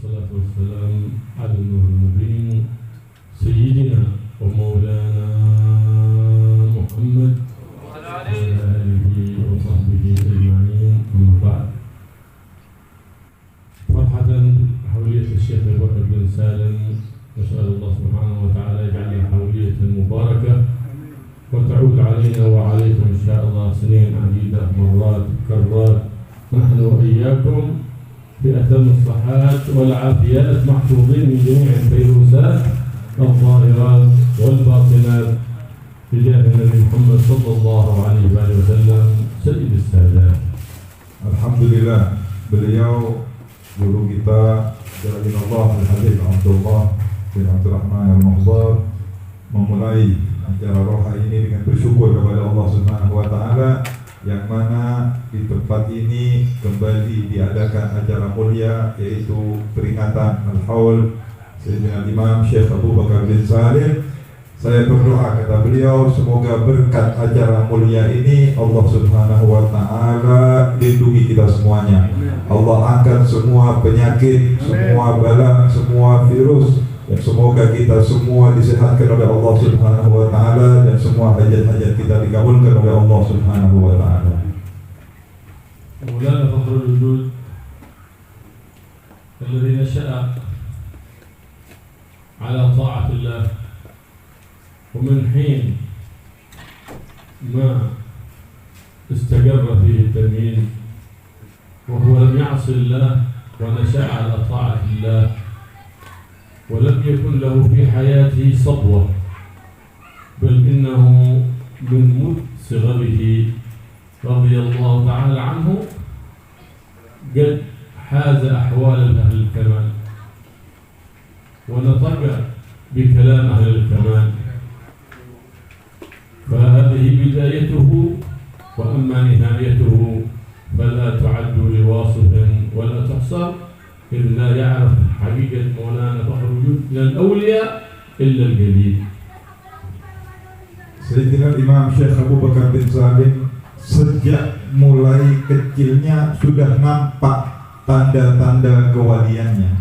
والصلاة والسلام على النور المبين سيدنا ومولانا محمد وعلى آله وصحبه أجمعين. أما بعد، مرحبا حولية الشيخ أبو بكر بن سالم، نسأل الله سبحانه وتعالى يجعلها حولية مباركة وتعود علينا وعليكم إن شاء الله سنين عديدة، مرات كرات، نحن وإياكم بأتم الصحات والعافيات، محفوظين من جميع الفيروسات الظاهرات والباطنات بجاه النبي محمد صلى الله عليه وسلم سيد السادات. Alhamdulillah, beliau guru kita Jalilullah Al-Habib Abdullah bin Abdurrahman Al-Mukhtar memulai acara roha ini dengan bersyukur kepada Allah Subhanahu wa taala yang mana di tempat ini kembali diadakan acara mulia, yaitu peringatan Al-Haul Sayyidina Imam Syekh Abu Bakar bin Salim. Saya berdoa, kata beliau, semoga berkat acara mulia ini Allah Subhanahu wa taala lindungi kita semuanya. Allah angkat semua penyakit, semua bala, semua virus, dan semoga kita semua disehatkan oleh Allah Subhanahu wa taala dan semua hajat-hajat kita dikabulkan oleh Allah Subhanahu wa taala. مولانا فخر الوجود الذي نشأ على طاعة الله، ومن حين ما استقر فيه التمييز وهو لم يعص الله ونشأ على طاعة الله، ولم يكن له في حياته صبوة، بل إنه من مذ صغره رضي الله تعالى عنه قد حاز أحوال أهل الكمال ونطق بكلام أهل الكمال، فهذه بدايته، وأما نهايته فلا تعد لواصف ولا تحصى، إذ لا يعرف حقيقة مولانا فخر الوجود من الأولياء إلا القليل. Sayyidina Imam Syekh Abu Bakar bin Salim sejak mulai kecilnya sudah nampak tanda-tanda kewaliannya.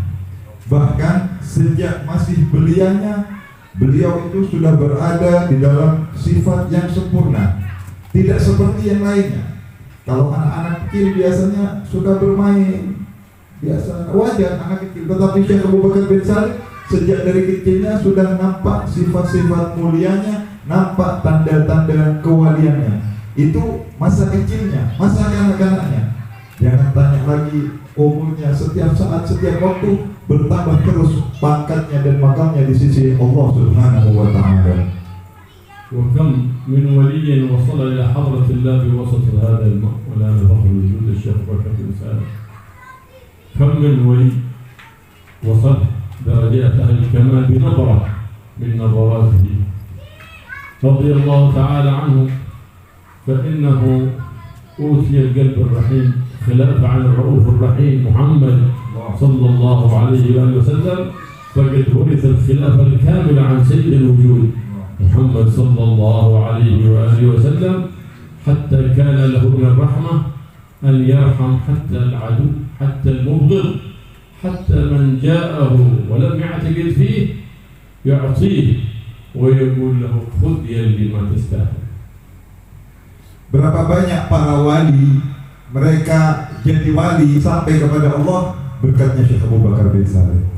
Bahkan sejak masih belianya, beliau itu sudah berada di dalam sifat yang sempurna, tidak seperti yang lainnya. Kalau anak-anak kecil biasanya suka bermain, biasa wajar anak kecil, tetapi Syekh Abu Bakar bin Salim sejak dari kecilnya sudah nampak sifat-sifat mulianya, nampak tanda-tanda kewaliannya. Itu masa kecilnya, masa kanak-kanaknya. Jangan tanya lagi umurnya, setiap saat, setiap waktu bertambah terus pangkatnya dan makamnya di sisi Allah Subhanahu wa taala. وكم من ولي وصل إلى حضرة الله بوسط هذا الماء، ولا نفخر وجود الشيخ بكر بن سالم. كم من ولي وصل درجات أهل الكمال بنظرة من نظراته رضي الله تعالى عنه، فإنه أوتي القلب الرحيم خلاف عن الرؤوف الرحيم محمد صلى الله عليه وآله وسلم، فقد ورث الخلافة الكاملة عن سيد الوجود محمد صلى الله عليه وآله وسلم، حتى كان له من الرحمة أن يرحم حتى العدو، حتى المبغض، حتى من جاءه ولم يعتقد فيه يعطيه ويقول له خذ يلي ما تستاهل. Berapa banyak para wali, mereka jadi wali sampai kepada Allah berkatnya Syekh Abu Bakar bin Salim.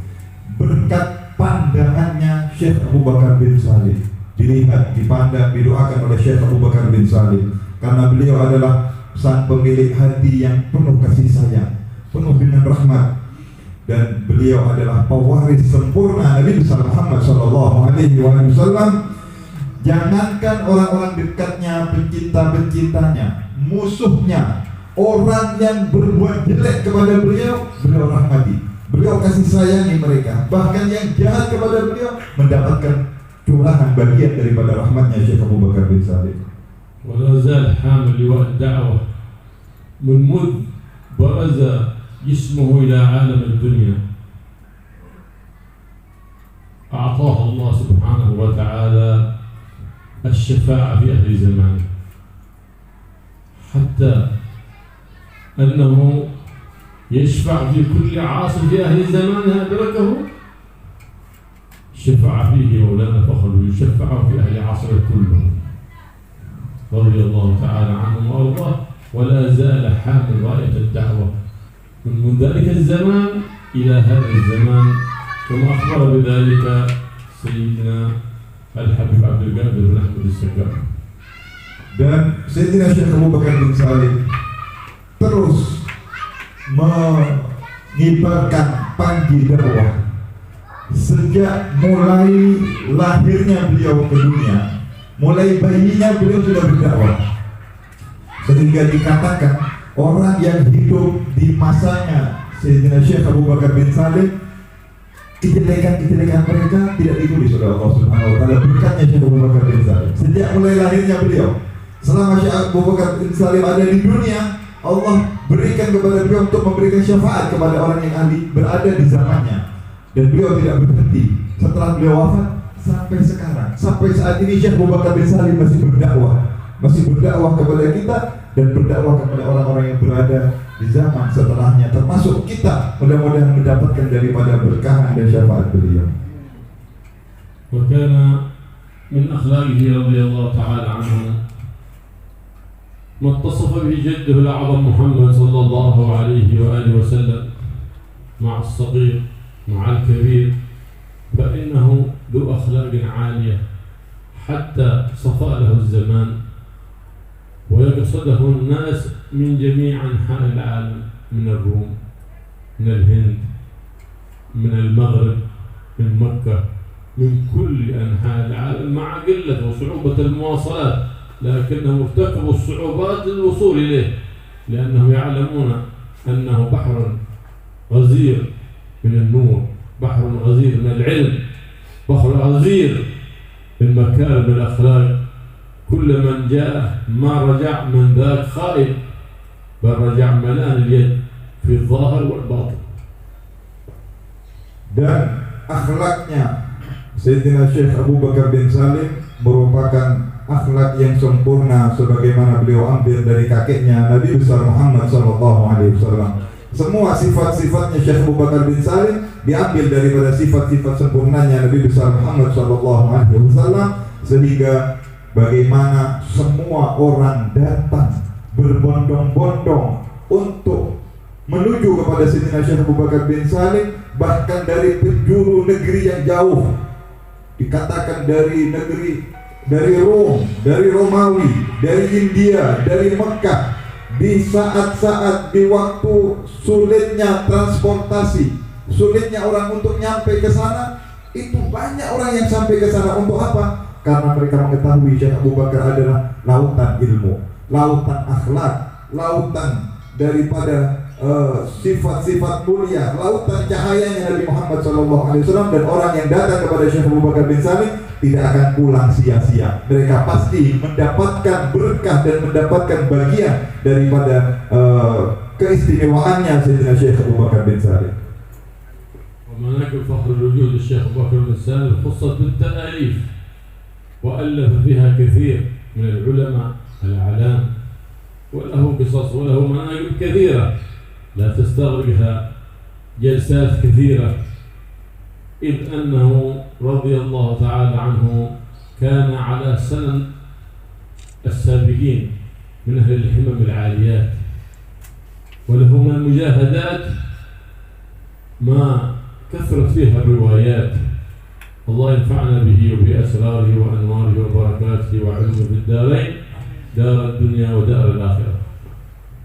Berkat pandangannya Syekh Abu Bakar bin Salim, dilihat, dipandang, didoakan oleh Syekh Abu Bakar bin Salim, karena beliau adalah sang pemilik hati yang penuh kasih sayang, penuh dengan rahmat, dan beliau adalah pewaris sempurna Nabi Muhammad SAW. Jangankan orang-orang dekatnya, pencinta-pencintanya, musuhnya, orang yang berbuat jelek kepada beliau, beliau rahmati, beliau kasih sayangi mereka. Bahkan yang jahat kepada beliau mendapatkan curahan bagian daripada rahmatnya Syekh Abu Bakar bin Salim. ولا زال حامل لواء الدعوة من مذ برز جسمه إلى عالم الدنيا، أعطاه الله سبحانه وتعالى الشفاعة في أهل زمانه، حتى أنه يشفع في كل عاصر في أهل زمانه أدركه، شفع فيه مولانا فخر يشفع في أهل عصره كلهم رضي الله تعالى عنهم وأرضاه، ولا زال حامل راية الدعوة من ذلك الزمان إلى هذا الزمان، كما أخبر بذلك سيدنا الحبيب عبد القادر بن أحمد السقاف. Dan Sayyidina Syekh Abu Bakar bin Salim terus mengibarkan panji dakwah sejak mulai lahirnya beliau ke dunia, mulai bayinya beliau sudah berdakwah, sehingga dikatakan orang yang hidup di masanya Sayyidina Syekh Abu Bakar bin Salim, kejelekan-kejelekan mereka tidak ditulis oleh Allah Subhanahu wa taala berkatnya Syekh Abu Bakar bin Salim. Sejak mulai lahirnya beliau, selama Syekh Abu Bakar bin Salim ada di dunia, Allah berikan kepada beliau untuk memberikan syafaat kepada orang yang berada di zamannya. Dan beliau tidak berhenti setelah beliau wafat sampai sekarang. Sampai saat ini Syekh Abu Bakar bin Salim masih berdakwah kepada kita dan berdakwah kepada orang-orang yang berada di zaman setelahnya, termasuk kita. Mudah-mudahan mendapatkan daripada berkahan dan syafaat beliau. وكان من أخلاقه رضي الله تعالى عنه ما اتصف به جده الأعظم محمد صلى الله عليه وآله وسلم مع الصغير مع الكبير، فإنه ذو أخلاق عالية حتى صفى له الزمان ويقصده الناس من جميع أنحاء العالم، من الروم، من الهند، من المغرب، من مكة، من كل أنحاء العالم، مع قلة وصعوبة المواصلات، لكنهم ارتكبوا الصعوبات للوصول إليه، لأنهم يعلمون أنه بحر غزير من النور، بحر غزير من العلم، بحر غزير من مكارم الأخلاق. كل من جاء ما رجع من ذاك خائب، بل رجع ملان اليد في الظاهر والباطن. Dan akhlaknya Sayyidina Syekh Abu Bakar bin Salim merupakan akhlak yang sempurna sebagaimana beliau ambil dari kakeknya Nabi besar Muhammad SAW. Semua sifat-sifatnya Syekh Abu Bakar bin Salim diambil daripada sifat-sifat sempurnanya Nabi besar Muhammad SAW, sehingga bagaimana semua orang datang berbondong-bondong untuk menuju kepada Sayyidina Syekh Abu Bakar bin Salim, bahkan dari penjuru negeri yang jauh, dikatakan dari Rom, dari Romawi, dari India, dari Mekah. Di saat-saat di waktu sulitnya transportasi, sulitnya orang untuk nyampe ke sana, itu banyak orang yang sampai ke sana untuk apa? Karena mereka mengetahui Syekh Abu Bakar adalah lautan ilmu, lautan akhlak, lautan daripada sifat-sifat mulia, lautan cahayanya Nabi Muhammad SAW. Dan orang yang datang kepada Syekh Abu Bakar bin Salim tidak akan pulang sia-sia. Mereka pasti mendapatkan berkah dan mendapatkan bagian daripada keistimewaannya Sayyidina Syekh Abu Bakar bin Salim. ومناقب فخر الوجود الشيخ أبو بكر بن سالم خصت بالتأليف، وألف فيها كثير من العلماء الأعلام، وله قصص وله مناقب كثيرة لا تستغرقها جلسات كثيرة، إذ أنه رضي الله تعالى عنه كان على سنن السابقين من أهل الحمم العاليات، وله من المجاهدات ما كثرت فيها الروايات. الله ينفعنا به وبأسراره وأنواره وبركاته وعلمه في الدارين، دار الدنيا ودار الآخرة.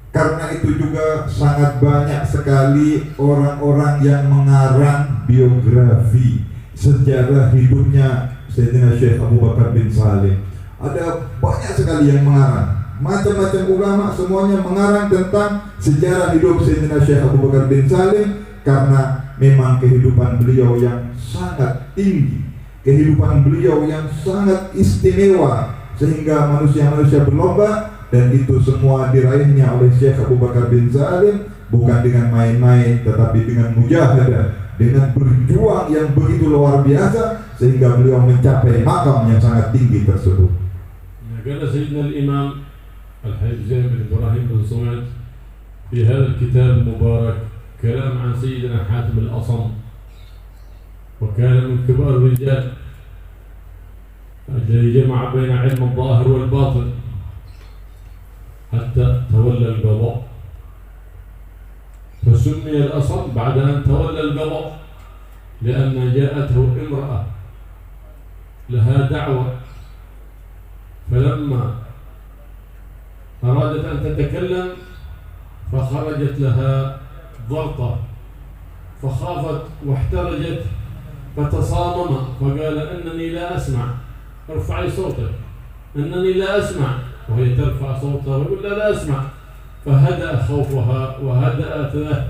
Karena itu juga sangat banyak sekali orang-orang yang mengarang biografi sejarah hidupnya Sayyidina Syekh Abu Bakar bin Salim. Ada banyak sekali yang mengarang, macam-macam ulama semuanya mengarang tentang sejarah hidup Sayyidina Syekh Abu Bakar bin Salim, karena memang kehidupan beliau yang sangat tinggi, kehidupan beliau yang sangat istimewa, sehingga manusia-manusia berlomba. Dan itu semua diraihnya oleh Syekh Abu Bakar bin Salim bukan dengan main-main, tetapi dengan mujahadah, dengan berjuang yang begitu luar biasa, sehingga beliau mencapai makam yang sangat tinggi tersebut. قال سيدنا الإمام الحاج زين بن إبراهيم بن سمعت في هذا الكتاب المبارك كلام عن سيدنا حاتم الأصم، وكان من كبار الرجال الذي جمع بين علم الظاهر والباطن حتى تولى القضاء، فسمي الأصم بعد أن تولى القضاء لأن جاءته امرأة لها دعوة، فلما أرادت أن تتكلم فخرجت لها ضغطة، فخافت واحترجت فتصامم فقال إنني لا أسمع، ارفعي صوتك، إنني لا أسمع، وهي ترفع صوتها ويقول لا أسمع، فهدأ خوفها وهدأت له،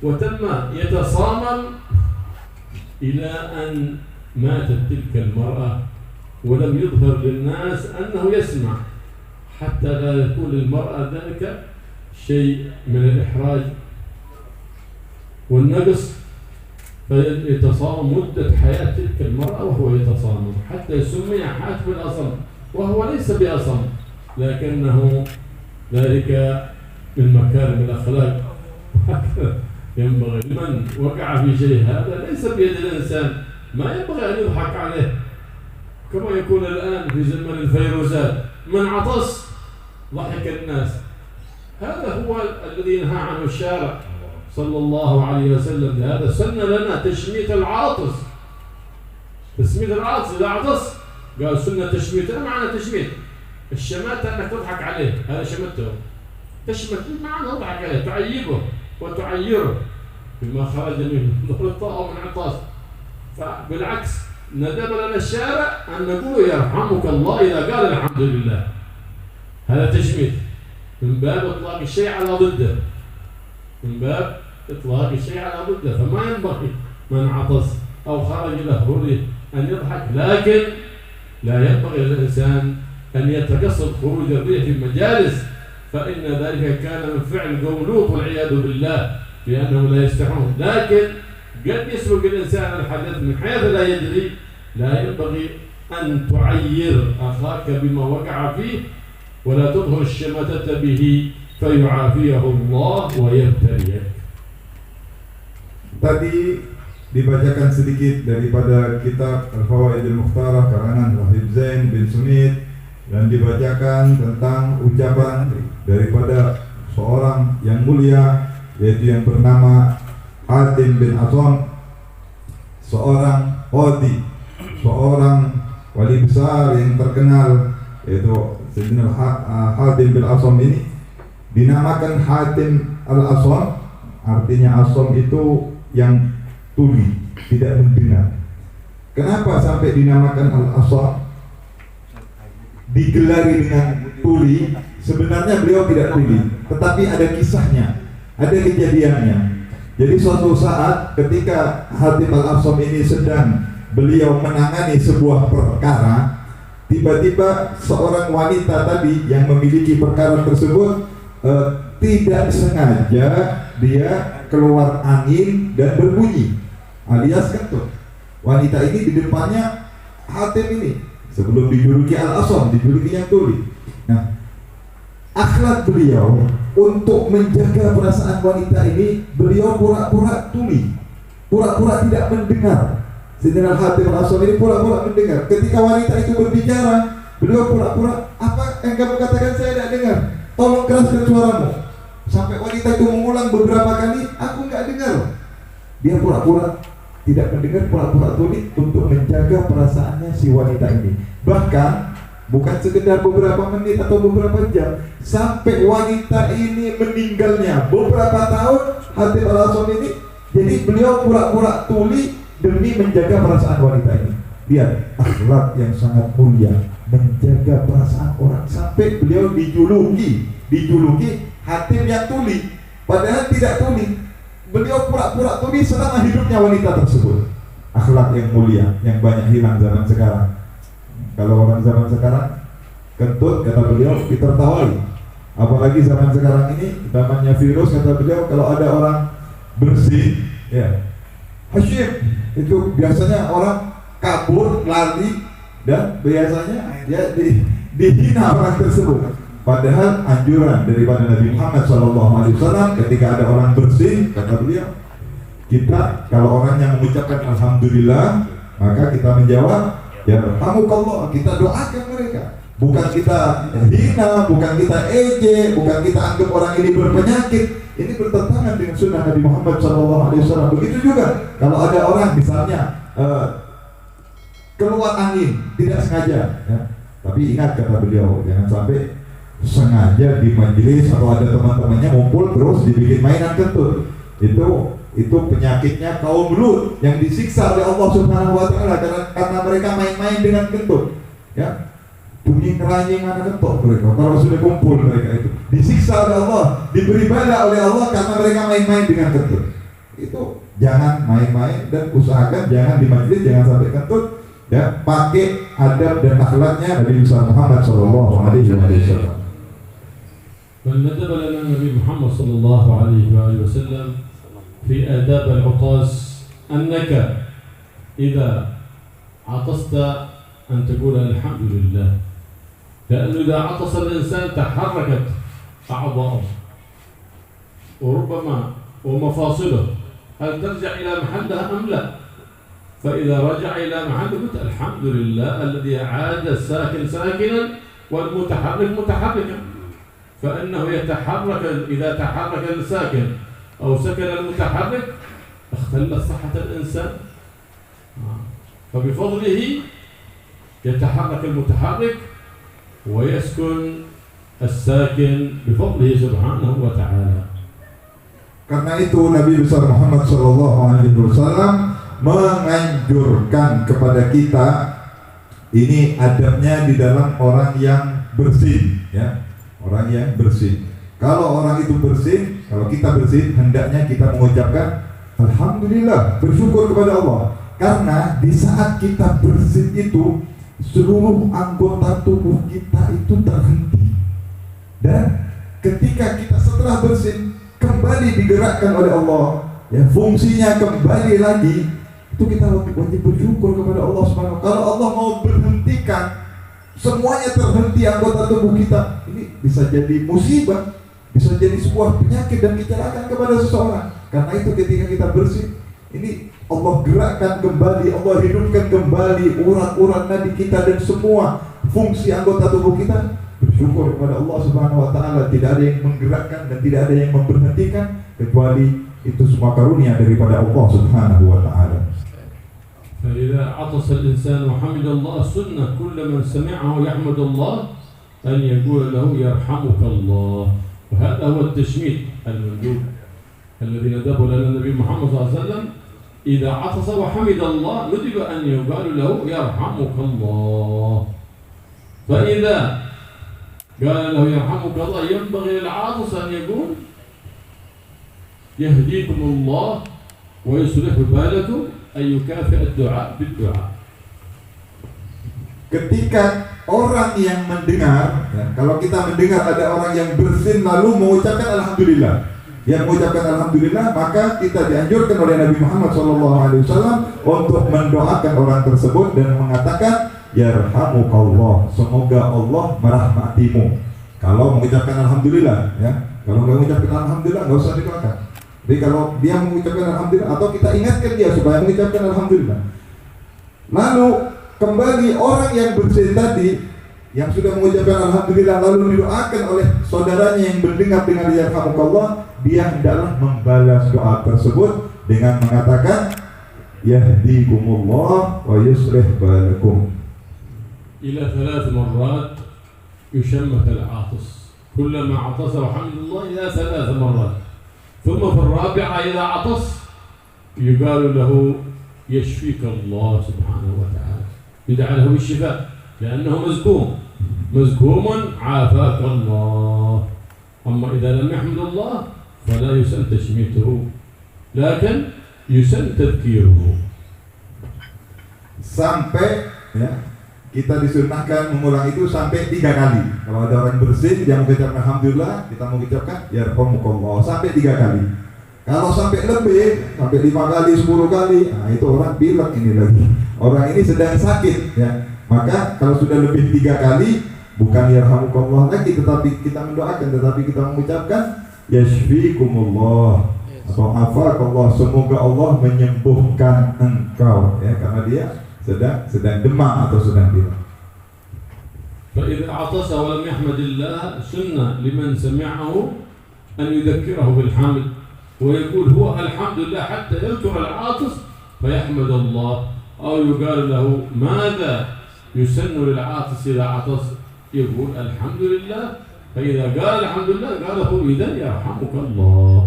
وتم يتصامم إلى أن ماتت تلك المرأة ولم يظهر للناس أنه يسمع، حتى لا يكون للمرأة ذلك شيء من الإحراج والنقص، فيتصامم مدة حياة تلك المرأة وهو يتصامم حتى سمي حاتم الأصم، وهو ليس بأصم لكنه ذلك من مكارم الأخلاق. ينبغي لمن وقع في شيء هذا ليس بيد الإنسان، ما ينبغي أن يضحك عليه، كما يكون الآن في زمن الفيروسات، من عطس ضحك الناس، هذا هو الذي نهى عنه الشارع صلى الله عليه وسلم. لهذا سن لنا تشميت العاطس، تسميت العاطس إذا عطس قال سنة تشميت. ما معنى تشميت؟ الشماتة أنك تضحك عليه، هذا شمته. تشمت بمعنى تضحك عليه، تعيبه وتعيره بما خرج منه ضغطة أو من عطاس. فبالعكس ندب لنا الشارع أن نقول يرحمك الله إذا قال الحمد لله، هذا تشميت من باب إطلاق الشيء على ضده، من باب إطلاق الشيء على ضده. فما ينبغي من عطس أو خرج له رؤية أن يضحك، لكن لا ينبغي للإنسان أن يتقصد خروج الريح في المجالس، فإن ذلك كان من فعل قوم لوط والعياذ بالله، لأنهم لا يستحون. لكن قد يسبق الإنسان الحدث من حيث لا يدري، لا ينبغي أن تعير أخاك بما وقع فيه، ولا تظهر الشماتة به فيعافيه الله ويبتليك. Tadi dibacakan sedikit daripada kitab Al-Fawaidul Mukhtarah karangan Wahid Zain bin Sunit, dan dibacakan tentang ucapan daripada seorang yang mulia, yaitu yang bernama Hatim bin Asam, seorang qadi, seorang wali besar yang terkenal, yaitu Sayyidina Hatim bin Asam ini dinamakan Hatim al-Asam, artinya Asam itu yang tuli, tidak mendengar. Kenapa sampai dinamakan al-Asam, digelari dengan tuli? Sebenarnya beliau tidak tuli, tetapi ada kisahnya, ada kejadiannya. Jadi suatu saat ketika Hatim al-Asam ini sedang beliau menangani sebuah perkara, tiba-tiba seorang wanita tadi yang memiliki perkara tersebut tidak sengaja dia keluar angin dan berbunyi alias kentut. Wanita ini di depannya Hatim ini, sebelum dijuluki al-Asam, dijuluki yang tuli. Nah, akhlak beliau untuk menjaga perasaan wanita ini, beliau pura-pura tuli, pura-pura tidak mendengar. Sayyidina Hatim al-Asam ini pura-pura mendengar. Ketika wanita itu berbicara, beliau pura-pura, apa yang kamu katakan saya tidak dengar, tolong keraskan suaramu. Sampai wanita itu mengulang beberapa kali, aku nggak dengar. Dia pura-pura tidak mendengar, pura-pura tuli untuk menjaga perasaannya si wanita ini. Bahkan bukan sekedar beberapa menit atau beberapa jam, sampai wanita ini meninggalnya beberapa tahun, Hatim al-Asam ini. Jadi beliau pura-pura tuli demi menjaga perasaan wanita ini. Lihat akhlak yang sangat mulia, menjaga perasaan orang, sampai beliau dijuluki Hatim yang tuli, padahal tidak tuli. Beliau pura-pura tuli selama hidupnya wanita tersebut. Akhlak yang mulia yang banyak hilang zaman sekarang. Kalau orang zaman sekarang kentut, kata beliau, ditertawai. Apalagi zaman sekarang ini zamannya virus, kata beliau, kalau ada orang bersih, ya Hashim, itu biasanya orang kabur, lari, dan biasanya ya dihina orang tersebut. Padahal anjuran daripada Nabi Muhammad SAW ketika ada orang bersin, kata beliau, kita kalau orang yang mengucapkan alhamdulillah, maka kita menjawab yarhamukallah, kita doakan mereka. Bukan kita hina, bukan kita ejek, bukan kita anggap orang ini berpenyakit. Ini bertentangan dengan sunnah Nabi Muhammad SAW. Begitu juga kalau ada orang misalnya keluar angin tidak sengaja, ya. Tapi ingat kata beliau, jangan sampai sengaja di majelis atau ada teman-temannya ngumpul terus dibikin mainan kentut. Itu penyakitnya kaum Lut yang disiksa oleh Allah Subhanahu wa taala karena mereka main-main dengan kentut. Ya. Bunyi keranjing mana kentut mereka. Kalau sudah kumpul mereka itu disiksa oleh Allah, diberi bala oleh Allah karena mereka main-main dengan kentut. Itu jangan main-main dan usahakan jangan di majelis jangan sampai kentut. Ya, pakai adab dan akhlaknya Nabi Muhammad sallallahu alaihi wasallam. فندب لنا النبي محمد صلى الله عليه وآله وسلم في آداب العطاس أنك إذا عطست أن تقول الحمد لله، لأنه إذا عطس الإنسان تحركت أعضاؤه وربما ومفاصله، هل ترجع إلى محلها أم لا؟ فإذا رجع إلى محله قلت الحمد لله الذي أعاد الساكن ساكنا والمتحرك متحركا، فإنه يتحرك إذا تحرك الساكن أو سكن المتحرك اختلت صحة الإنسان، فبفضله يتحرك المتحرك ويسكن الساكن بفضله سبحانه وتعالى. Karena itu Nabi besar Muhammad SAW menganjurkan kepada kita ini adabnya di dalam orang yang bersih, ya. Orang yang bersih. Kalau orang itu bersih, kalau kita bersih, hendaknya kita mengucapkan alhamdulillah, bersyukur kepada Allah. Karena di saat kita bersih itu seluruh anggota tubuh kita itu terhenti. Dan ketika kita setelah bersih kembali digerakkan oleh Allah, ya fungsinya kembali lagi, itu kita wajib bersyukur kepada Allah Subhanahu wa taala. Kalau Allah mau berhentikan semuanya terhenti anggota tubuh kita, ini bisa jadi musibah, bisa jadi sebuah penyakit dan kecelakaan kepada seseorang. Karena itu ketika kita bersih, ini Allah gerakkan kembali, Allah hidupkan kembali urat-urat nadi kita dan semua fungsi anggota tubuh kita. Bersyukur kepada Allah Subhanahu wa taala, tidak ada yang menggerakkan dan tidak ada yang memberhentikan kecuali itu semua karunia daripada Allah Subhanahu wa taala. فإذا عطس الإنسان وحمد الله السنة كل من سمعه يحمد الله أن يقول له يرحمك الله، وهذا هو التشميت المندوب الذي ندبه لنا النبي محمد صلى الله عليه وسلم. إذا عطس وحمد الله ندب أن يقال له يرحمك الله، فإذا قال له يرحمك الله ينبغي للعاطس أن يقول يهديكم الله ويصلح بالكم أن يكافئ الدعاء بالدعاء. Ketika orang yang mendengar, ya, kalau kita mendengar ada orang yang bersin lalu mengucapkan alhamdulillah, yang mengucapkan alhamdulillah, maka kita dianjurkan oleh Nabi Muhammad SAW untuk mendoakan orang tersebut dan mengatakan yarhamukallah, semoga Allah merahmatimu. Kalau mengucapkan alhamdulillah, ya, kalau nggak mengucapkan alhamdulillah nggak usah didoakan. Jadi kalau dia mengucapkan alhamdulillah atau kita ingatkan dia supaya mengucapkan alhamdulillah. Lalu kembali orang yang bersih tadi yang sudah mengucapkan alhamdulillah lalu didoakan oleh saudaranya yang mendengar dengan yarhamukallah, dia hendaklah membalas doa tersebut dengan mengatakan yahdikumullah wa yuslih balakum. إلى 3 مرات يشمت العاطس، كلما عطس وحمد الله إلى 3 مرات، ثم في الرابعة إذا عطس يقال له يشفيك الله سبحانه وتعالى، يدعى له بالشفاء لأنه مزكوم عافاك الله. أما إذا لم يحمد الله فلا يسن تشميته لكن يسن تذكيره. Sampai ya, kita disunnahkan mengulang itu sampai 3 kali. Kalau ada orang bersin dia mengucapkan alhamdulillah, kita mengucapkan yarhamukallah sampai 3 kali. Kalau sampai lebih, sampai 5 kali, 10 kali, nah itu orang bilang ini lagi, orang ini sedang sakit, ya. Maka kalau sudah lebih 3 kali, Bukan yarhamukallah lagi, tetapi kita mendoakan, tetapi kita mengucapkan yashfikumullah atau afakallah, semoga Allah menyembuhkan engkau, ya, karena dia sedang demam atau sedang pilek. فإذا عطس ولم يحمد الله سنة لمن سمعه أن يذكره بالحمد ويقول هو الحمد لله حتى يذكر العاطس فيحمد الله، أو يقال له ماذا يسن للعاطس إذا عطس، يقول الحمد لله، فإذا قال الحمد لله قاله إذا يرحمك الله.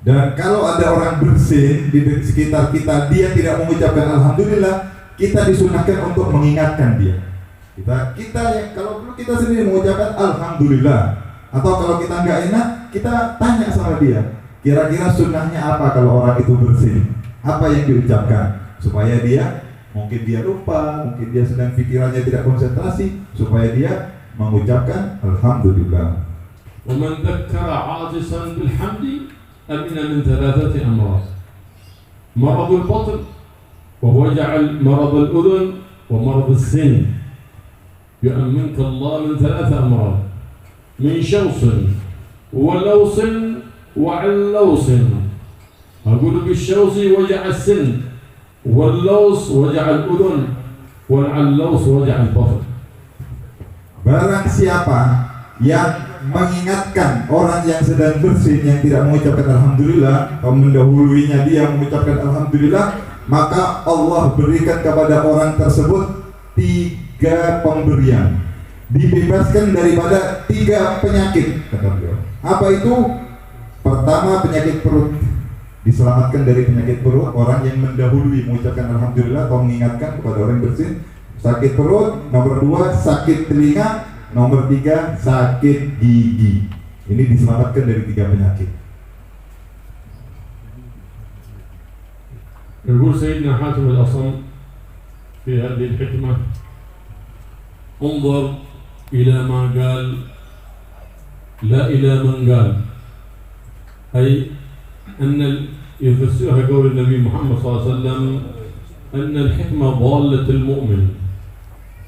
Dan kalau ada orang bersin di sekitar kita, dia tidak mengucapkan alhamdulillah, kita disunahkan untuk mengingatkan dia. Kita yang kalau perlu kita sendiri mengucapkan alhamdulillah, atau kalau kita nggak enak, kita tanya sama dia, kira-kira sunnahnya apa kalau orang itu bersin, apa yang diucapkan, supaya dia, mungkin dia lupa, mungkin dia sedang pikirannya tidak konsentrasi, supaya dia mengucapkan alhamdulillah. ومن ذكر عاطسا بالحمد أمن من ثلاثة أمراض: مرض البطن، ووجع مرض الأذن، ومرض السن. يؤمنك الله من ثلاثة أمراض: من شوص ولوص وعلوص. أقول بالشوص وجع السن، واللوص وجع الأذن، والعلوص وجع البطن. Barang siapa yang mengingatkan orang yang sedang bersin yang tidak mengucapkan alhamdulillah, atau mendahuluinya dia mengucapkan alhamdulillah, maka Allah berikan kepada orang tersebut 3 pemberian, dibebaskan daripada 3 penyakit, kata beliau. Apa itu? Pertama, penyakit perut, diselamatkan dari penyakit perut orang yang mendahului mengucapkan alhamdulillah atau mengingatkan kepada orang yang bersin. Sakit perut. Nomor 2, sakit telinga. Nomor 3, sakit gigi. Ini diselamatkan dari 3 penyakit. يقول سيدنا حاتم الأصم في هذه الحكمة: انظر إلى ما قال لا إلى من قال، أي أن يفسرها قول النبي محمد صلى الله عليه وسلم أن الحكمة ضالة المؤمن،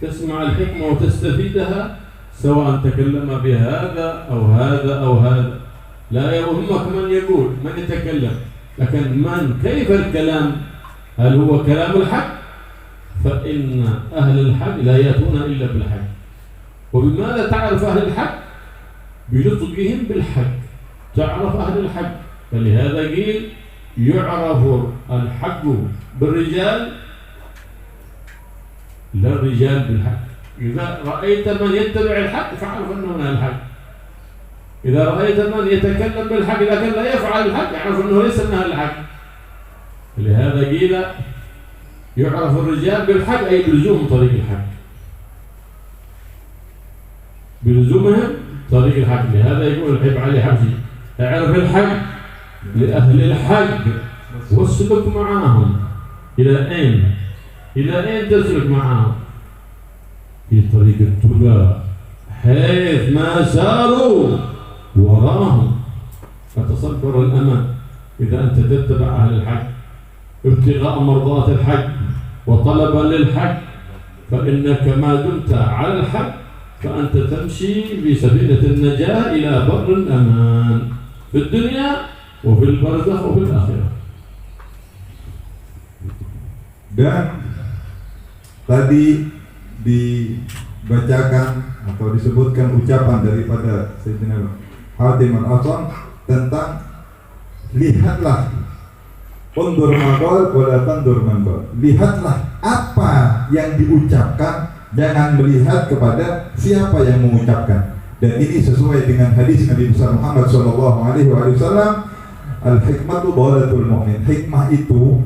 تسمع الحكمة وتستفيدها سواء تكلم بهذا أو هذا أو هذا، لا يهمك من يقول من يتكلم، لكن من كيف الكلام، هل هو كلام الحق؟ فإن أهل الحق لا يأتون إلا بالحق. وبماذا تعرف أهل الحق؟ بنطقهم بالحق تعرف أهل الحق. فلهذا قيل يعرف الحق بالرجال لا الرجال بالحق. إذا رأيت من يتبع الحق فاعرف أنه من الحق. إذا رأيت من يتكلم بالحق لكن لا يفعل الحق اعرف أنه ليس من الحق. لهذا قيل يعرف الرجال بالحق، أي بلزوم طريق الحق، بلزومهم طريق الحق. لهذا يقول الحب علي حبشي: اعرف الحق لأهل الحق واسلك معاهم. إلى أين؟ إلى أين تسلك معاهم؟ في طريق التقى حيث ما ساروا وراهم. فتصبر الأمل إذا أنت تتبع أهل الحق ابتغاء مرضات الحق وطلبا للحق، فإنك ما دمت على الحق فأنت تمشي في سفينة النجاة إلى بر الأمان في الدنيا وفي البرزخ وفي الآخرة. Dan tadi dibacakan atau disebutkan ucapan daripada Sayyidina Hatim al-Asam tentang lihatlah, undur maqal wala tandur maqal, lihatlah apa yang diucapkan, jangan melihat kepada siapa yang mengucapkan. Dan ini sesuai dengan hadis Nabi Muhammad SAW, al-hikmatu dhalatul mu'min. Hikmah itu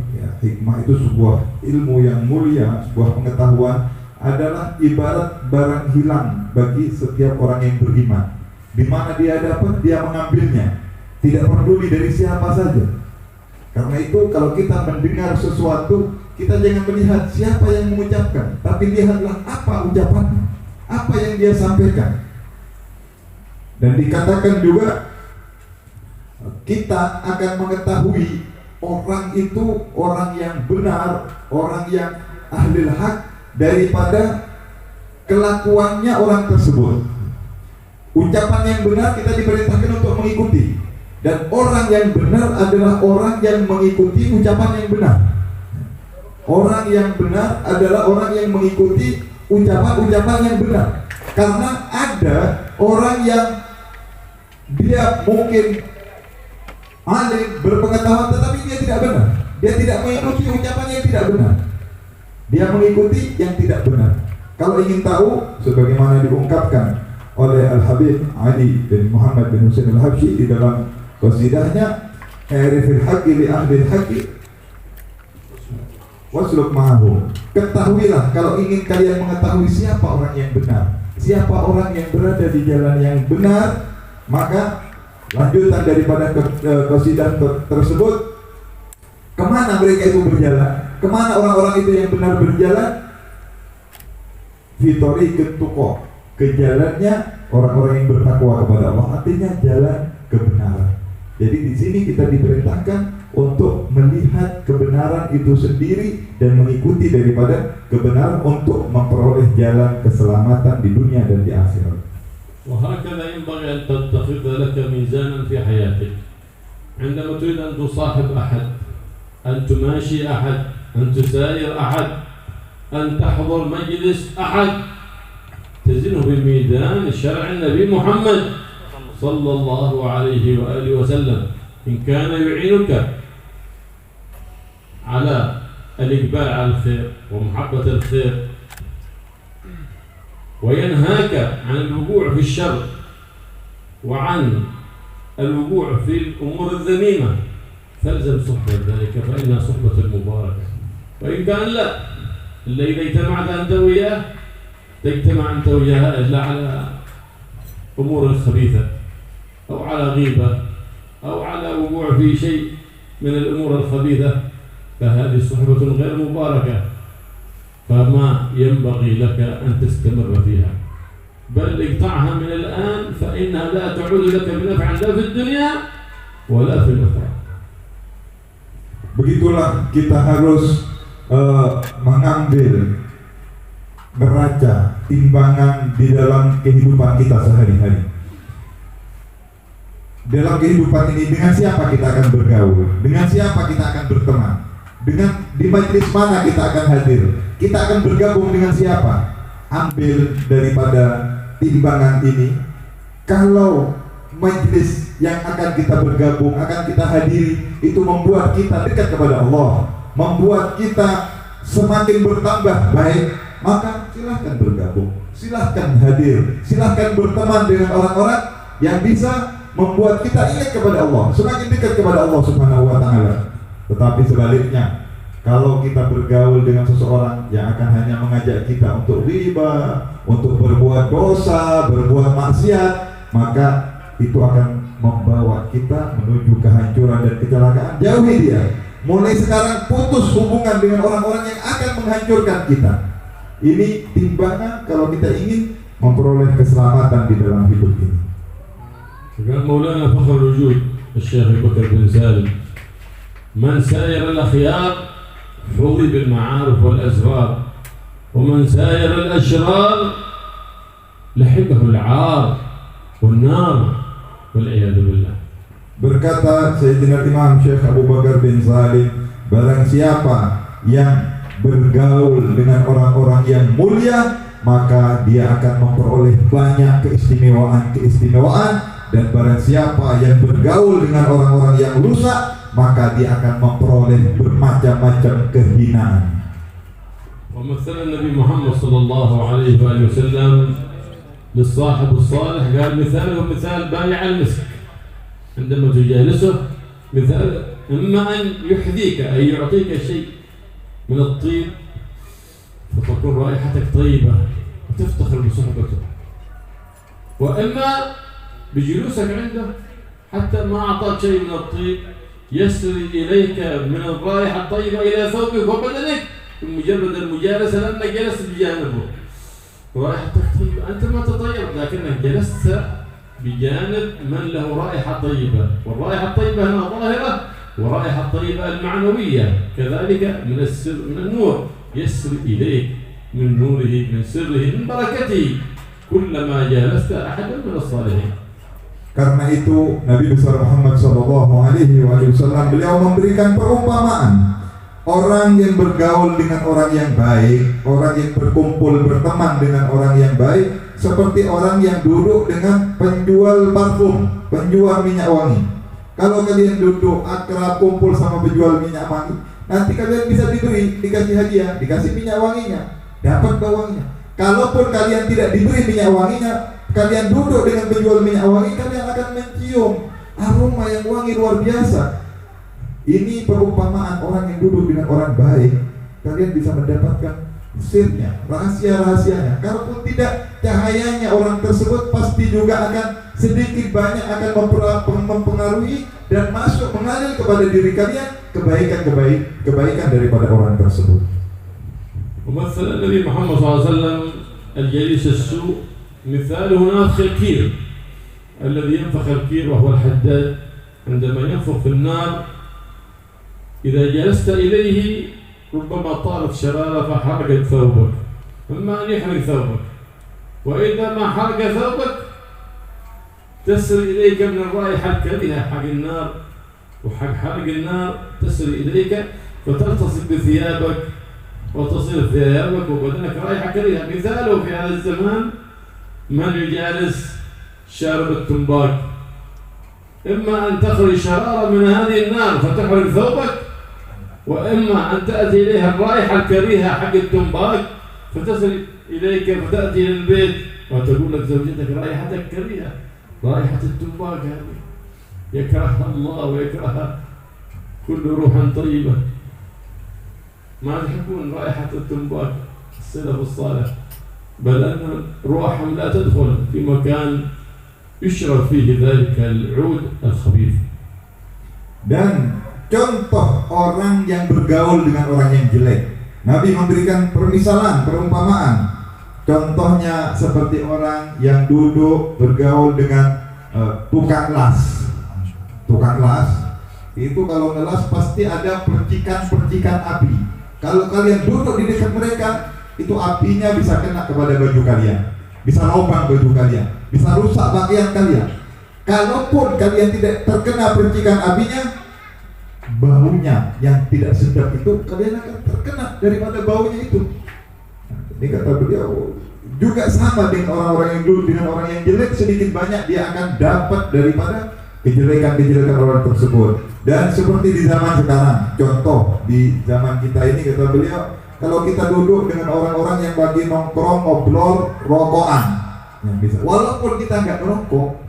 sebuah ilmu yang mulia, sebuah pengetahuan, adalah ibarat barang hilang bagi setiap orang yang beriman. Di mana dia dapat, dia mengambilnya, tidak peduli dari siapa saja. Karena itu kalau kita mendengar sesuatu, kita jangan melihat siapa yang mengucapkan, tapi lihatlah apa ucapannya, apa yang dia sampaikan. Dan dikatakan juga kita akan mengetahui orang itu orang yang benar, orang yang ahli hak, daripada kelakuannya orang tersebut. Ucapan yang benar kita diperintahkan untuk mengikuti, dan orang yang benar adalah orang yang mengikuti ucapan yang benar. Orang yang benar adalah orang yang mengikuti ucapan-ucapan yang benar. Karena ada orang yang dia mungkin alim, berpengetahuan, tetapi dia tidak benar. Dia tidak mengikuti ucapan yang tidak benar. Dia mengikuti yang tidak benar. Kalau ingin tahu, sebagaimana diungkapkan oleh Al-Habib Ali bin Muhammad bin Husain Al-Habsyi di dalam qasidahnya Arifil Haqqi li Ahlil Haqqi wasluk ma'ahu. Ketahuilah, kalau ingin kalian mengetahui siapa orang yang benar, siapa orang yang berada di jalan yang benar, maka lanjutan daripada qasidah tersebut, kemana mereka itu berjalan? Kemana orang-orang itu yang benar berjalan? Fitori ketuko, ke jalannya orang-orang yang bertakwa kepada Allah, artinya jalan kebenaran. Jadi di sini kita diperintahkan untuk melihat kebenaran itu sendiri dan mengikuti daripada kebenaran untuk memperoleh jalan keselamatan di dunia dan di akhirat. وهكذا ينبغي أن تتخذ لك ميزانا في حياتك عندما تريد أن تصاحب أحد، أن تماشي أحد، أن تساير أحد، أن تحضر مجلس أحد، تزنه بميزان شرع النبي محمد صلى الله عليه وآله وسلم. إن كان يعينك على الإقبال على الخير ومحبة الخير وينهاك عن الوقوع في الشر وعن الوقوع في الأمور الذميمة فالزم صحبة ذلك فإنها صحبة المباركة. وإن كان لا، إلا إذا اجتمعت أنت وياه تجتمع أنت وياها إلا على أمور خبيثة أو على غيبة أو على وقوع في شيء من الأمور الخبيثة، فهذه صحبة غير مباركة، فما ينبغي لك أن تستمر فيها، بل اقطعها من الآن فإنها لا تعود لك بنفع لا في الدنيا ولا في الآخرة. Begitulah kita harus mengambil, neraca, timbangan di dalam kehidupan kita sehari-hari. Dalam kehidupan ini, dengan siapa kita akan bergaul, dengan siapa kita akan berteman, dengan di majelis mana kita akan hadir, kita akan bergabung dengan siapa. Ambil daripada timbangan ini. Kalau majelis yang akan kita bergabung, akan kita hadiri, itu membuat kita dekat kepada Allah, membuat kita semakin bertambah baik, maka silahkan bergabung, silahkan hadir, silahkan berteman dengan orang-orang yang bisa membuat kita ingat kepada Allah, semakin dekat kepada Allah Subhanahu wa Ta'ala. Tetapi sebaliknya, kalau kita bergaul dengan seseorang yang akan hanya mengajak kita untuk riba, untuk berbuat dosa, berbuat maksiat, maka itu akan membawa kita menuju kehancuran dan kecelakaan. Jauhi dia. Mulai sekarang putus hubungan dengan orang-orang yang akan menghancurkan kita. Ini timbangan kalau kita ingin memperoleh keselamatan di dalam hidup ini. قال مولانا فخر الوجود الشيخ أبي بكر بن سالم: من ساير الأخيار حظي بالمعارف والأسرار، ومن ساير الأشرار لحقه العار والنار والعياذ بالله. Berkata Sayyidina Imam Syekh Abu Bakar bin Salim, barang siapa yang bergaul dengan orang-orang yang mulia, maka dia akan memperoleh banyak keistimewaan. Dan barang siapa yang bergaul dengan orang-orang yang rusak, maka dia akan memperoleh bermacam-macam kehinaan. ومثل النبي محمد صلى الله عليه وآله وسلم للصاحب الصالح قال مثاله مثال بائع المسك، عندما تجالسه مثال إما أن يحذيك أي يعطيك شيء من الطيب فتكون رائحتك طيبة وتفتخر بصحبته، وإما بجلوسك عنده حتى ما أعطاك شيء من الطيب يسري إليك من الرائحة الطيبة إلى ثوبك وبدنك بمجرد المجالسة، لأنك جلست بجانبه رائحتك طيبة، أنت ما تطيب لكنك جلست بجانب من له رائحة طيبة، والرائحة الطيبة هنا ظاهرة، والرائحة الطيبة المعنوية كذلك من النور يسري إليك من نوره من سره من بركته كلما جالست أحدا من الصالحين. Karena itu Nabi besar Muhammad SAW beliau memberikan perumpamaan orang yang bergaul dengan orang yang baik, orang yang berkumpul berteman dengan orang yang baik, seperti orang yang duduk dengan penjual parfum, penjual minyak wangi. Kalau kalian duduk akrab kumpul sama penjual minyak wangi, nanti kalian bisa dikasih hadiah, dikasih minyak wanginya, dapat bau wanginya. Kalaupun kalian tidak diberi minyak wanginya, kalian duduk dengan penjual minyak wangi, kalian akan mencium aroma yang wangi luar biasa. Ini perumpamaan orang yang duduk dengan orang baik. Kalian bisa mendapatkan sirnya, rahasia-rahasianya. Kalaupun tidak, cahayanya orang tersebut pasti juga akan sedikit banyak akan mempengaruhi dan masuk mengalir kepada diri kalian kebaikan daripada orang tersebut. ومثل النبي محمد صلى الله عليه وسلم الجليس السوء مثاله نافخ الكير الذي ينفخ الكير وهو الحداد عندما ينفخ في النار إذا جلست إليه ربما طارت شرارة فحرقت ثوبك، إما أن يحرق ثوبك، وإذا ما حرق ثوبك تصل إليك من الرائحة الكريهة حق النار وحق حرق النار، تصل إليك فتلتصق بثيابك وتصير ثيابك وبدنك رائحة كريهة. مثاله في هذا الزمان من يجالس شارب التنباك، إما أن تخرج شرارة من هذه النار فتحرق ثوبك، وإما أن تأتي إليها الرائحة الكريهة حق التنباك فتصل إليك فتأتي للبيت وتقول لك زوجتك رائحتك كريهة، رائحة التنباك هذه يكرهها الله ويكرهها كل روح طيبة. ما تحبون رائحة التنباك السلف الصالح، بل أن روحهم لا تدخل في مكان يشرب فيه ذلك العود الخبيث. Dan contoh orang yang bergaul dengan orang yang jelek, Nabi memberikan permisalan, perumpamaan. Contohnya seperti orang yang duduk bergaul dengan tukang las. Tukang las itu kalau ngelas pasti ada percikan-percikan api. Kalau kalian duduk di dekat mereka, itu apinya bisa kena kepada baju kalian, bisa lubang baju kalian, bisa rusak pakaian kalian. Kalaupun kalian tidak terkena percikan apinya, baunya yang tidak sedap itu kalian akan terkena daripada baunya itu. Ini kata beliau juga sama dengan orang-orang yang dulu, dengan orang yang jelek, sedikit banyak dia akan dapat daripada kejelekan-kejelekan orang tersebut. Dan seperti di zaman sekarang, contoh di zaman kita ini kata beliau, kalau kita duduk dengan orang-orang yang lagi nongkrong, ngobrol, rokokan, yang bisa. Walaupun kita nggak merokok,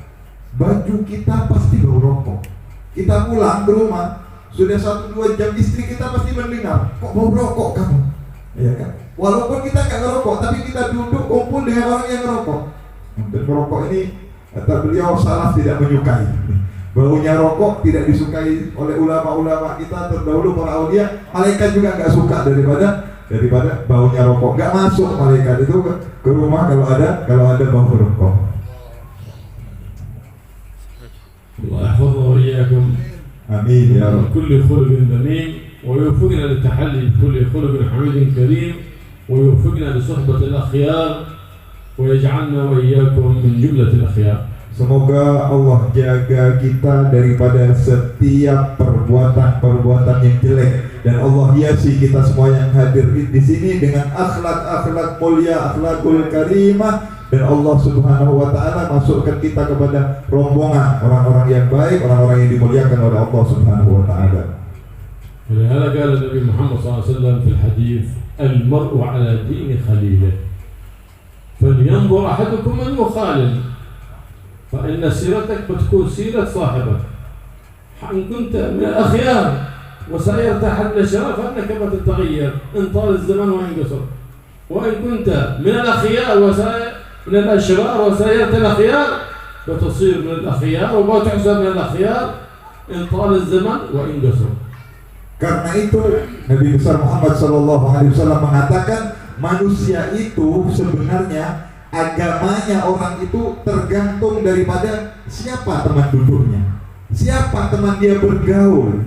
baju kita pasti bau rokok. Kita pulang ke rumah, sudah 1-2 jam istri kita pasti mendengar, kok bau rokok kamu? Ya kan? Walaupun kita nggak ngerokok, tapi kita duduk kumpul dengan orang yang ngerokok. Dan merokok ini kata beliau salaf tidak menyukai. Baunya rokok tidak disukai oleh ulama-ulama kita terdahulu, para aulia. Malaikat juga nggak suka daripada baunya rokok. Nggak masuk malaikat itu ke rumah kalau ada bau rokok. Allah yahfazhu wa iyyakum. Amin ya Rabb. Kulli khuluqin dhamin wa yuwaffiqna litahalli bi kulli khuluqin hamidin karim wa yuwaffiqna li suhbatil akhyar wa yaj'alna wa iyyakum min jumlatil akhyar. Semoga Allah jaga kita daripada setiap perbuatan-perbuatan yang jelek, dan Allah hiasi kita semua yang hadir di sini dengan akhlak-akhlak mulia, akhlakul karimah, dan Allah Subhanahu wa taala masukkan kita kepada rombongan orang-orang yang baik, orang-orang yang dimuliakan oleh Allah Subhanahu wa taala. ولهذا قال النبي محمد صلى الله عليه وسلم في الحديث: المرء على دين خليله فلينظر أحدكم من يخالل فإن سيرتك بتكون سيرة صاحبك. إن كنت من الأخيار وسيرت حل الشرف فإنك بتتغير إن طال الزمن وإن قصر، وإن كنت من الأخيار من الأشرار وسيرت الأخيار فتصير من الأخيار وبتحسب من الأخيار إن طال الزمن وإن قصر. Karena itu Nabi besar Muhammad SAW mengatakan manusia itu sebenarnya agamanya orang itu tergantung daripada siapa teman duduknya, siapa teman dia bergaul,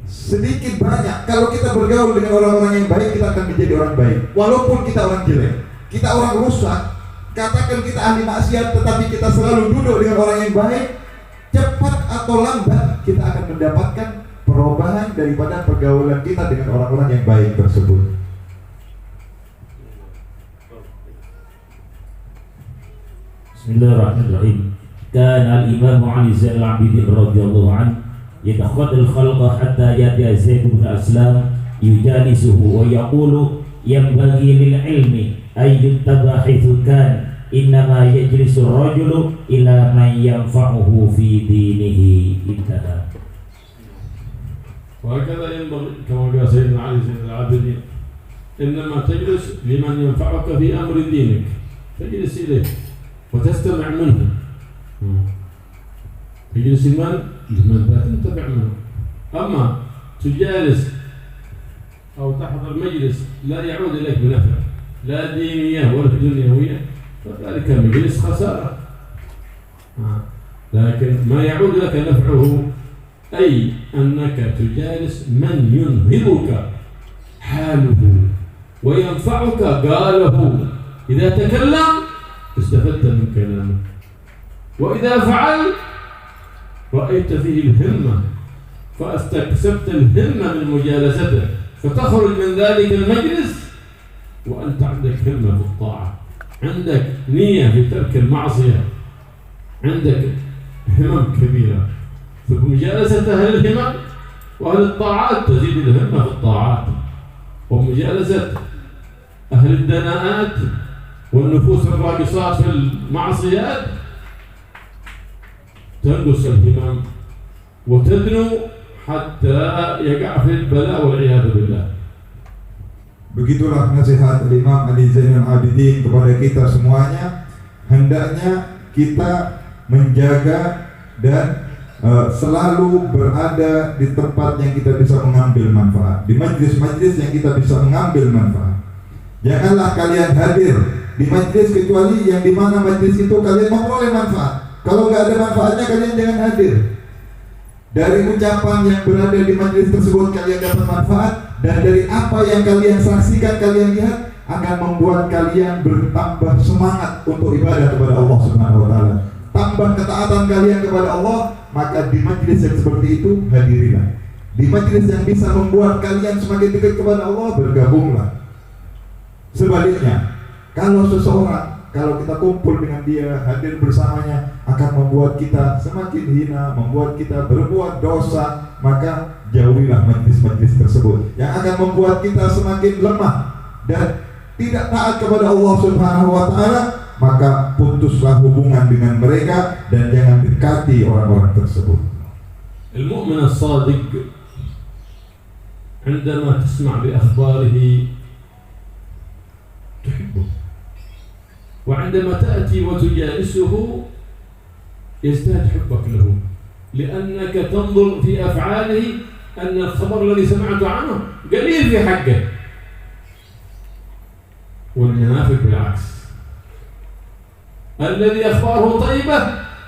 sedikit banyak kalau kita bergaul dengan orang-orang yang baik, kita akan menjadi orang baik. Walaupun kita orang jelek, kita orang rusak, katakan kita ahli maksiat, tetapi kita selalu duduk dengan orang yang baik, cepat atau lambat kita akan mendapatkan perubahan daripada pergaulan kita dengan orang-orang yang baik tersebut. Bismillahirrahmanirrahim. Kana al-Imam Ali Zainal Abidin radhiyallahu anhu yatakhadal khalqa hatta yati Zaid bin Aslam yujalisuhu wa yaqulu yanbaghi lil ilmi ay yuttaba haythu kan innama yajlisu ar-rajulu ila man yanfa'uhu fi dinihi. Intaha. وهكذا ينبغي كما قال سيدنا علي زين العابدين إنما تجلس لمن ينفعك في أمر دينك، تجلس إليه وتستمع منه. تجلس لمن تنتفع منه. أما تجالس أو تحضر مجلس لا يعود إليك بنفع لا دينية ولا دنيوية، فذلك مجلس خسارة. لكن ما يعود لك نفعه أي أنك تجالس من ينهضك حاله وينفعك قاله. إذا تكلم استفدت من كلامه، وإذا فعل رأيت فيه الهمة فاستكسبت الهمة من مجالسته، فتخرج من ذلك المجلس وأنت عندك همة في الطاعة، عندك نية في ترك المعصية، عندك همم كبيرة. فمجالسة أهل الهمم وأهل الطاعات تزيد الهمة في الطاعات، ومجالسة أهل الدناءات والنفوس الراقصات في المعصيات تنقص الهمم وتدنو حتى يقع في البلاء والعياذ بالله. Begitulah nasihat Imam Ali Zainal Abidin kepada kita semuanya. Hendaknya kita menjaga dan selalu berada di tempat yang kita bisa mengambil manfaat, di majlis-majlis yang kita bisa mengambil manfaat. Janganlah kalian hadir di majlis kecuali yang di mana majlis itu kalian memperoleh manfaat. Kalau nggak ada manfaatnya kalian jangan hadir. Dari ucapan yang berada di majlis tersebut kalian dapat manfaat, dan dari apa yang kalian saksikan, kalian lihat akan membuat kalian bertambah semangat untuk ibadah kepada Allah Subhanahu wa taala. Tambah ketaatan kalian kepada Allah, maka di majlis yang seperti itu hadirilah. Di majlis yang bisa membuat kalian semakin dekat kepada Allah, bergabunglah. Sebaliknya, kalau seseorang, kalau kita kumpul dengan dia, hadir bersamanya, akan membuat kita semakin hina, membuat kita berbuat dosa, maka jauhilah majlis-majlis tersebut yang akan membuat kita semakin lemah dan tidak taat kepada Allah Subhanahu wa taala. Maka putuslah hubungan dengan mereka dan jangan dekati orang-orang tersebut. المؤمن الصادق عندما تسمع بأخباره تحبه، وعندما تأتي وتجالسه يزداد حبك له، لأنك تنظر في أفعاله أن الخبر الذي سمعت عنه قليل في حقه، والمنافق بالعكس، الذي أخباره طيبة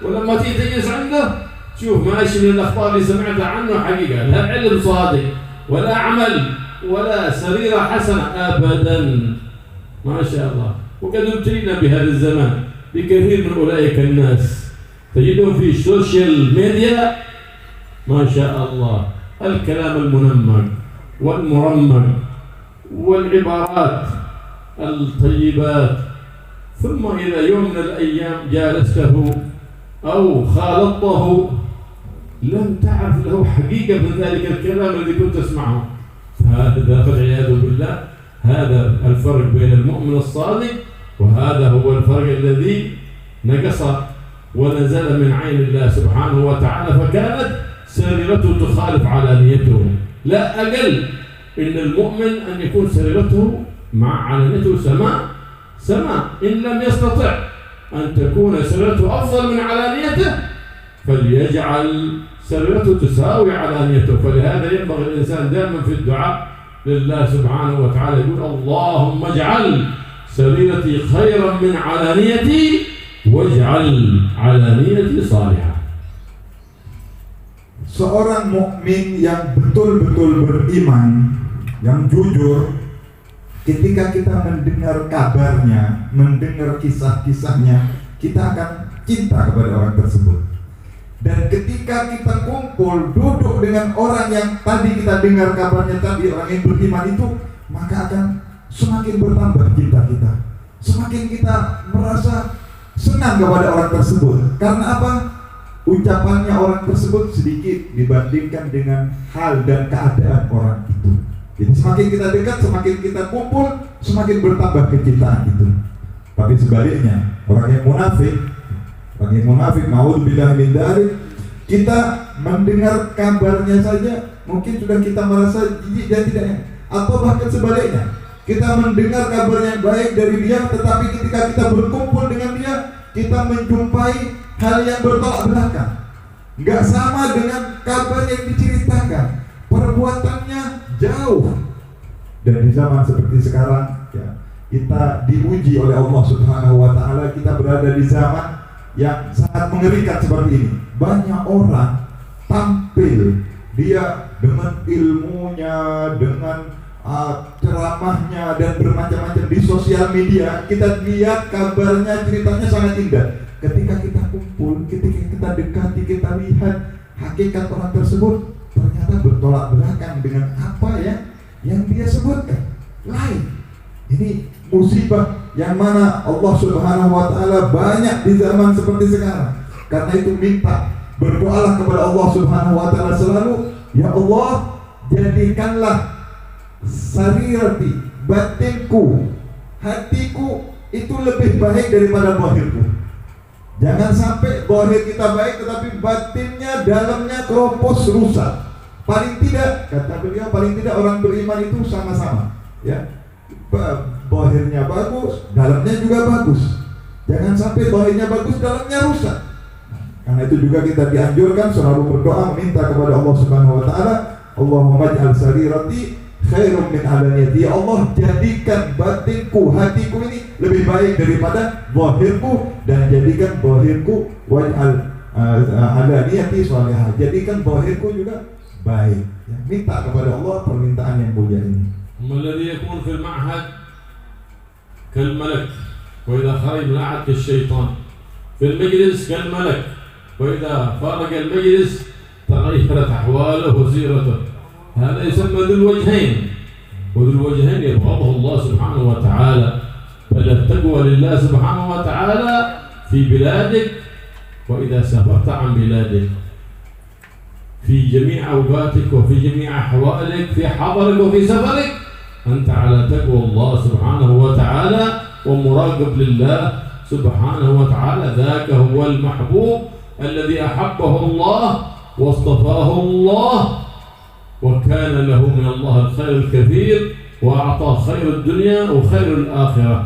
ولما تيجي تجلس عنده شوف ماشي من الأخبار اللي سمعتها عنه حقيقة، لا علم صادق ولا عمل ولا سريرة حسنة أبدا، ما شاء الله. وقد ابتلينا بهذا الزمان بكثير من أولئك الناس تجدهم في السوشيال ميديا ما شاء الله الكلام المنمق والمرمق والعبارات الطيبات، ثم إذا يوم من الأيام جالسته أو خالطته لم تعرف له حقيقة من ذلك الكلام الذي كنت تسمعه. فهذا والعياذ بالله هذا الفرق بين المؤمن الصادق، وهذا هو الفرق الذي نقص ونزل من عين الله سبحانه وتعالى، فكانت سريرته تخالف علانيته. لا أقل إن المؤمن أن يكون سريرته مع علانيته سماء، إن لم يستطع أن تكون سريرته أفضل من علانيته فليجعل سريرته تساوي علانيته. فلهذا ينبغي الإنسان دائما في الدعاء لله سبحانه وتعالى يقول اللهم اجعل سريرتي خيرا من علانيتي واجعل علانيتي صالحة. seorang mukmin yang betul-betul beriman, yang jujur, ketika kita mendengar kabarnya, mendengar kisah-kisahnya, kita akan cinta kepada orang tersebut. Dan ketika kita kumpul, duduk dengan orang yang tadi kita dengar kabarnya tadi, orang yang beriman itu, maka akan semakin bertambah cinta kita. Semakin kita merasa senang kepada orang tersebut. Karena apa? Ucapannya orang tersebut sedikit dibandingkan dengan hal dan keadaan orang itu. Jadi semakin kita dekat, semakin kita kumpul, semakin bertambah kecintaan itu. Tapi sebaliknya, orang yang munafik, naudzubillah min dzalik, kita mendengar kabarnya saja mungkin sudah kita merasa jijik dan tidak enak. Atau bahkan sebaliknya, kita mendengar kabar yang baik dari dia, tetapi ketika kita berkumpul dengan dia, kita menjumpai hal yang bertolak belakang. Nggak sama dengan kabar yang diceritakan, perbuatannya jauh. Dan di zaman seperti sekarang, ya, kita diuji oleh Allah Subhanahu wa Ta'ala. Kita berada di zaman yang sangat mengerikan seperti ini. Banyak orang tampil dia dengan ilmunya, dengan ceramahnya dan bermacam-macam di sosial media. Kita lihat kabarnya, ceritanya sangat indah. Ketika kita kumpul, ketika kita dekati, kita lihat hakikat orang tersebut, ternyata bertolak belakang dengan apa yang dia sebutkan. Lain. Ini musibah yang mana Allah Subhanahu wa Ta'ala banyak di zaman seperti sekarang. Karena itu minta, berdoalah kepada Allah Subhanahu wa Ta'ala selalu, ya Allah, jadikanlah sarirati, batinku, hatiku itu lebih baik daripada zahirku. Jangan sampai zahir kita baik tetapi batinnya, dalamnya keropos, rusak. Paling tidak, kata beliau, paling tidak orang beriman itu sama-sama, ya. Zahirnya bagus, dalamnya juga bagus. Jangan sampai zahirnya bagus, dalamnya rusak. Karena itu juga kita dianjurkan selalu berdoa, meminta kepada Allah Subhanahu wa Ta'ala, Allahumma ij'al sarirati khairum min alaniyati. Ya Allah, jadikan batinku, hatiku ini lebih baik daripada zahirku, dan jadikan zahirku waj'al alaniyati shalihah. Jadikan zahirku juga baik. Ya, minta kepada Allah permintaan yang mulia ini. الذي يكون في المعهد كالملك وإذا خرج من المعهد كالشيطان، في المجلس كالملك وإذا فارق المجلس تغيرت أحواله وسيرته. هذا يسمى ذو الوجهين، وذو الوجهين يبغضه الله سبحانه وتعالى. فالتقوى لله سبحانه وتعالى في بلادك وإذا سافرت عن بلادك، في جميع أوقاتك وفي جميع أحوالك، في حضرك وفي سفرك، أنت على تقوى الله سبحانه وتعالى ومراقب لله سبحانه وتعالى. ذاك هو المحبوب الذي أحبه الله واصطفاه الله وكان له من الله الخير الكثير وأعطى خير الدنيا وخير الآخرة.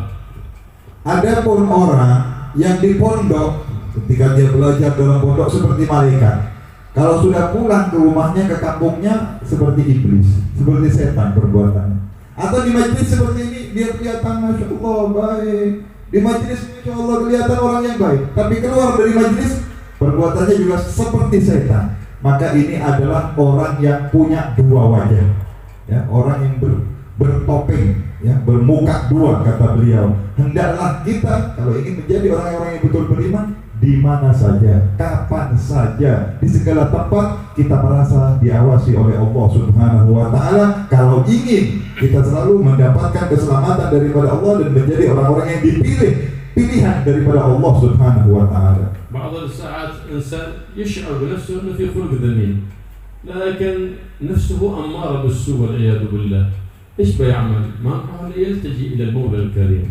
Adapun orang yang di pondok, ketika dia belajar dalam pondok seperti malaikat, kalau sudah pulang ke rumahnya, ke kampungnya, seperti iblis, seperti setan perbuatannya. Atau di majelis seperti ini, dia kelihatan Masya Allah baik, di majelis Masya Allah kelihatan orang yang baik, tapi keluar dari majelis perbuatannya juga seperti setan. Maka ini adalah orang yang punya dua wajah, ya, orang yang bertopeng, ya, bermuka dua, kata beliau. Hendaklah kita kalau ingin menjadi orang-orang yang betul beriman, di mana saja, kapan saja, di segala tempat kita merasa diawasi oleh Allah Subhanahu wa Ta'ala. Kalau ingin kita selalu mendapatkan keselamatan daripada Allah dan menjadi orang-orang yang dipilih, pilihan daripada Allah Subhanahu wa Ta'ala. بعض الساعات إنسان يشعر بنفسه أنه في خلق ذميم، لكن نفسه أمارة بالسوء والعياذ بالله. إيش بيعمل؟ ما معه يلتجئ إلى المولى الكريم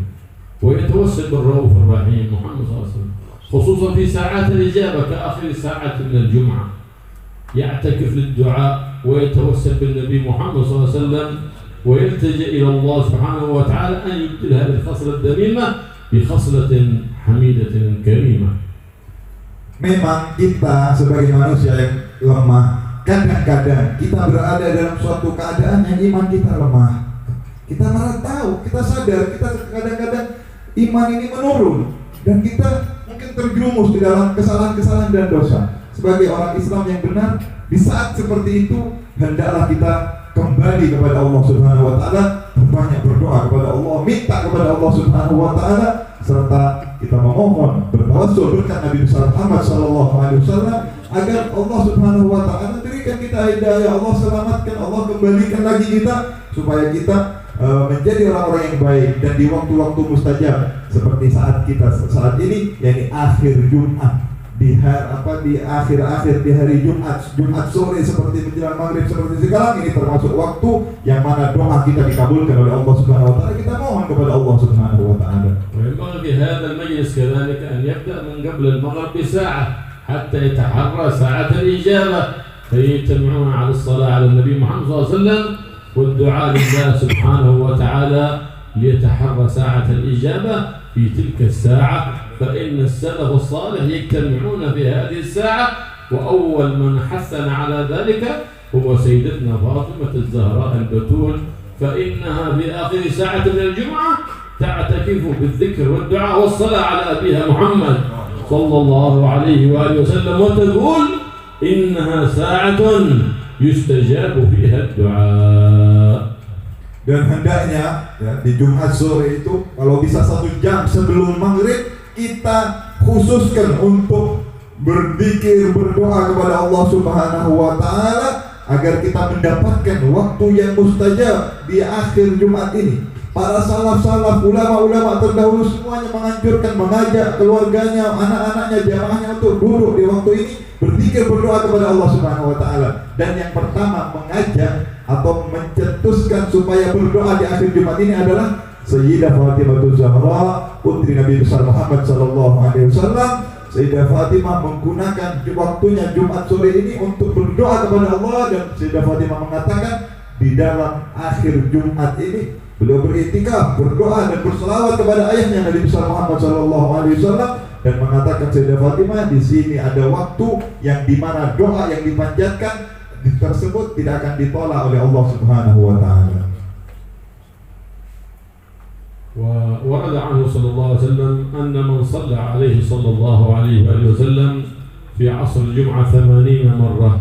ويتوسل بالرؤوف الرحيم محمد صلى الله عليه وسلم، خصوصا في ساعات الإجابة كآخر ساعات من الجمعة، يعتكف للدعاء ويتوسل بالنبي محمد صلى الله عليه وسلم ويلتجئ إلى الله سبحانه وتعالى أن يبدل هذه الخصلة الذميمة بخصلة حميدة كريمة. Memang kita sebagai manusia yang lemah, kadang-kadang kita berada dalam suatu keadaan yang iman kita lemah. Kita malah tahu, kita sadar, kita kadang-kadang iman ini menurun, dan kita mungkin terjerumus di dalam kesalahan-kesalahan dan dosa. Sebagai orang Islam yang benar, Di saat seperti itu hendaklah kita kembali kepada Allah Subhanahu wa taala, banyak berdoa kepada Allah, minta kepada Allah Subhanahu wa taala, serta kita memohon bertawassul berkat Nabi besar Muhammad sallallahu alaihi wasallam agar Allah Subhanahu wa taala berikan kita hidayah, Allah selamatkan, Allah kembalikan lagi kita supaya kita menjadi orang-orang yang baik dan di waktu-waktu mustajab seperti saat ini, yakni akhir Jumat di akhir-akhir di hari Jumat sore seperti menjelang maghrib seperti sekarang ini termasuk waktu yang mana doa kita dikabulkan oleh Allah Subhanahu wa taala. Kita mohon kepada Allah Subhanahu wa taala. وينبغي في هذا المجلس كذلك أن يبدأ من قبل المغرب بساعة حتى يتحرى ساعة الإجابة فيجتمعون على الصلاة على النبي محمد صلى الله عليه وسلم والدعاء لله سبحانه وتعالى ليتحرى ساعة الإجابة في تلك الساعة، فإن السلف الصالح يجتمعون في هذه الساعة، وأول من حثنا على ذلك هو سيدتنا فاطمة الزهراء البتول، فإنها في آخر ساعة من الجمعة تعتكف بالذكر والدعاء والصلاة على أبيها محمد صلى الله عليه وآله وسلم، وتقول إنها ساعة يستجاب فيها الدعاء. Dan hendaknya ya, di Jumat sore itu kalau bisa 1 jam sebelum maghrib kita khususkan untuk berzikir, berdoa kepada Allah Subhanahu wa taala agar kita mendapatkan waktu yang mustajab di akhir Jumat ini. Para salaf-salaf, ulama-ulama terdahulu semuanya menganjurkan, mengajak keluarganya, anak-anaknya, jamaahnya untuk duduk di waktu ini berzikir, berdoa kepada Allah Subhanahu wa taala. Dan yang pertama mengajak atau mencetuskan supaya berdoa di akhir Jumat ini adalah Sayyidah Fatimah Zahra, putri Nabi besar Muhammad sallallahu alaihi wasallam. Sayyidah Fatimah menggunakan waktunya Jumat sore ini untuk berdoa kepada Allah, dan Sayyidah Fatimah mengatakan di dalam akhir Jumat ini beliau beriktikaf, berdoa dan berselawat kepada ayahnya Nabi besar Muhammad sallallahu alaihi wasallam, dan mengatakan Sayyidah Fatimah di sini ada waktu yang dimana doa yang dipanjatkan tersebut tidak akan ditolak oleh Allah Subhanahu wa taala. وورد عنه صلى الله عليه وسلم أن من صلى عليه صلى الله عليه وآله وسلم في عصر الجمعة 80 مرة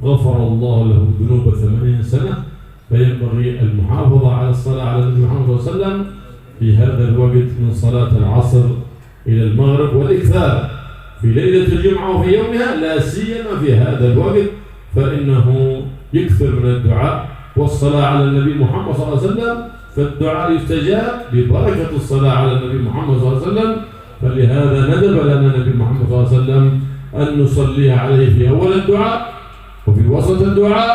غفر الله له ذنوب 80 سنة، فينبغي المحافظة على الصلاة على النبي محمد صلى الله عليه وسلم في هذا الوقت من صلاة العصر إلى المغرب، والإكثار في ليلة الجمعة وفي يومها، لا سيما في هذا الوقت فإنه يكثر من الدعاء والصلاة على النبي محمد صلى الله عليه وسلم، فالدعاء يستجاب ببركة الصلاة على النبي محمد صلى الله عليه وسلم. فلهذا ندب لنا النبي محمد صلى الله عليه وسلم أن نصلي عليه في أول الدعاء وفي وسط الدعاء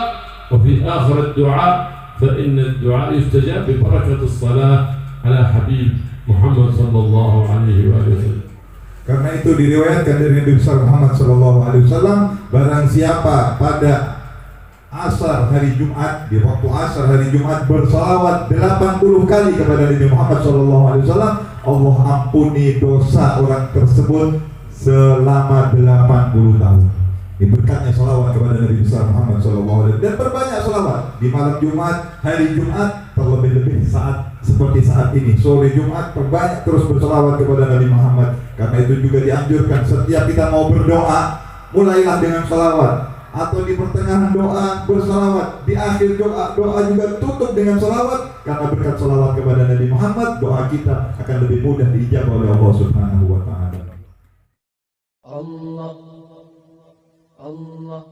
وفي آخر الدعاء، فإن الدعاء يستجاب ببركة الصلاة على حبيب محمد صلى الله عليه وآله وسلم. Karena itu diriwayatkan dari Nabi besar Muhammad sallallahu alaihi wasallam, barang siapa pada asar hari Jumat, di waktu asar hari Jumat bersalawat 80 kali kepada Nabi Muhammad sallallahu alaihi wasallam, Allah ampuni dosa orang tersebut selama 80 tahun. Ini berkatnya salawat kepada Nabi besar Muhammad sallallahu alaihi wasallam. Dan perbanyak salawat di malam Jumat, hari Jumat, terlebih-lebih saat seperti saat ini, sore Jumat, perbanyak terus bersalawat kepada Nabi Muhammad. Karena itu juga dianjurkan setiap kita mau berdoa, mulailah dengan salawat, atau di pertengahan doa bersalawat, di akhir doa juga tutup dengan salawat, karena berkat salawat kepada Nabi Muhammad doa kita akan lebih mudah diijabah oleh Allah Subhanahu wa taala. Allah Allah